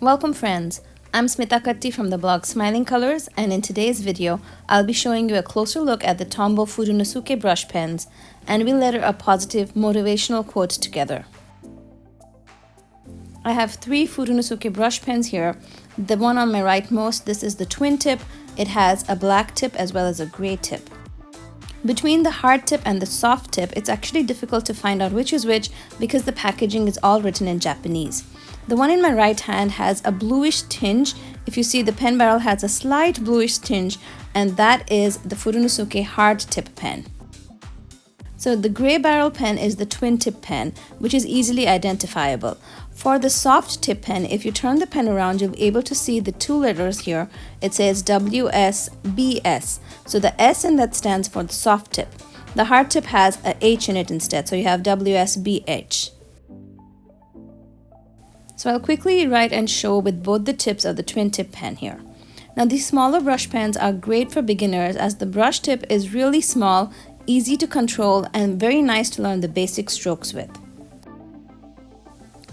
Welcome friends, I'm Smita Katti from the blog Smiling Colors, and in today's video I'll be showing you a closer look at the Tombow Fudenosuke brush pens, and we'll letter a positive motivational quote together. I have 3 Fudenosuke brush pens here. The one on my rightmost, this is the twin tip. It has a black tip as well as a gray tip. Between the hard tip and the soft tip, it's actually difficult to find out which is which because the packaging is all written in Japanese. The one in my right hand has a bluish tinge. If you see, the pen barrel has a slight bluish tinge, and that is the Fudenosuke hard tip pen. So the gray barrel pen is the twin tip pen, which is easily identifiable. For the soft tip pen, if you turn the pen around, you'll be able to see the 2 letters here. It says WSBS. So the S in that stands for the soft tip. The hard tip has a H in it instead, so you have WSBH. So I'll quickly write and show with both the tips of the twin tip pen here. Now these smaller brush pens are great for beginners as the brush tip is really small, easy to control, and very nice to learn the basic strokes with.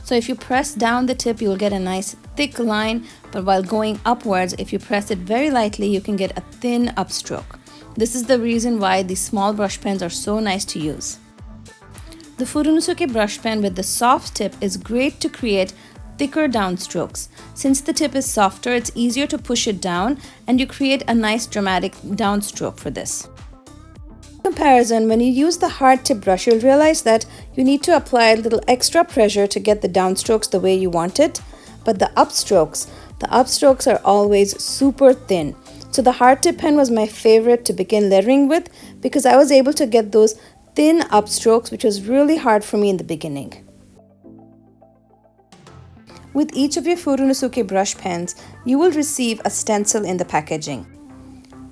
So if you press down the tip, you'll get a nice thick line, but while going upwards, if you press it very lightly, you can get a thin upstroke. This is the reason why these small brush pens are so nice to use. The Fudenosuke brush pen with the soft tip is great to create thicker downstrokes. Since the tip is softer, it's easier to push it down and you create a nice dramatic downstroke for this. In comparison, when you use the hard tip brush, you'll realize that you need to apply a little extra pressure to get the downstrokes the way you want it, but the upstrokes are always super thin. So the hard tip pen was my favorite to begin lettering with because I was able to get those thin upstrokes, which was really hard for me in the beginning. With each of your Fudenosuke brush pens, you will receive a stencil in the packaging.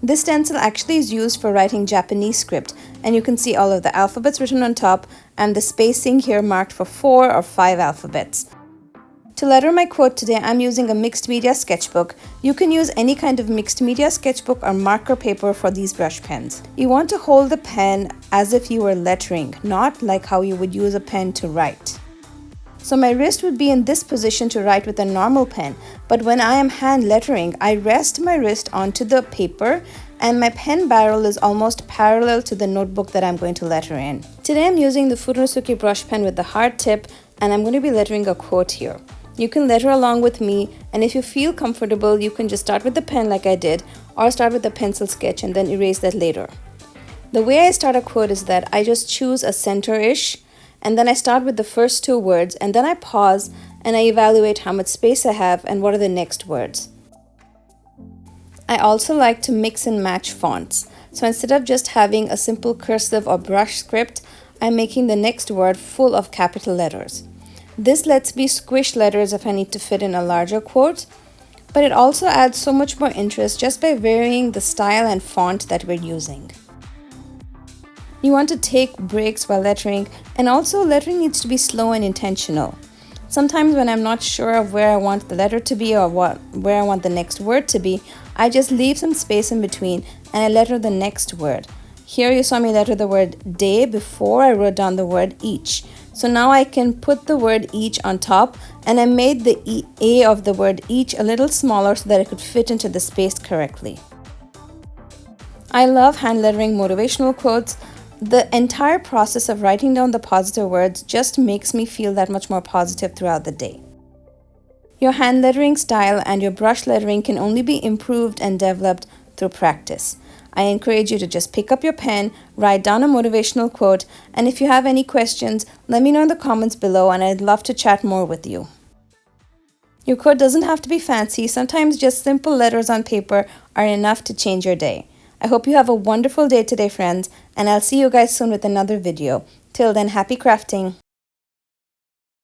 This stencil actually is used for writing Japanese script, and you can see all of the alphabets written on top and the spacing here marked for 4 or 5 alphabets. To letter my quote today, I'm using a mixed media sketchbook. You can use any kind of mixed media sketchbook or marker paper for these brush pens. You want to hold the pen as if you were lettering, not like how you would use a pen to write. So my wrist would be in this position to write with a normal pen, but when I am hand lettering, I rest my wrist onto the paper and my pen barrel is almost parallel to the notebook that I'm going to letter in. Today I'm using the Fudenosuke brush pen with the hard tip, and I'm going to be lettering a quote here. You can letter along with me, and if you feel comfortable, you can just start with the pen like I did, or start with a pencil sketch and then erase that later. The way I start a quote is that I just choose a center-ish, and then I start with the first 2 words, and then I pause and I evaluate how much space I have and what are the next words. I also like to mix and match fonts. So instead of just having a simple cursive or brush script, I'm making the next word full of capital letters. This lets me squish letters if I need to fit in a larger quote, but it also adds so much more interest just by varying the style and font that we're using. You want to take breaks while lettering, and also lettering needs to be slow and intentional. Sometimes when I'm not sure of where I want the letter to be or where I want the next word to be, I just leave some space in between and I letter the next word. Here you saw me letter the word day before I wrote down the word each. So now I can put the word each on top, and I made the A of the word each a little smaller so that it could fit into the space correctly. I love hand lettering motivational quotes. The entire process of writing down the positive words just makes me feel that much more positive throughout the day. Your hand lettering style and your brush lettering can only be improved and developed through practice. I encourage you to just pick up your pen, write down a motivational quote, and if you have any questions, let me know in the comments below and I'd love to chat more with you. Your quote doesn't have to be fancy. Sometimes just simple letters on paper are enough to change your day. I hope you have a wonderful day today, friends, and I'll see you guys soon with another video. Till then, happy crafting!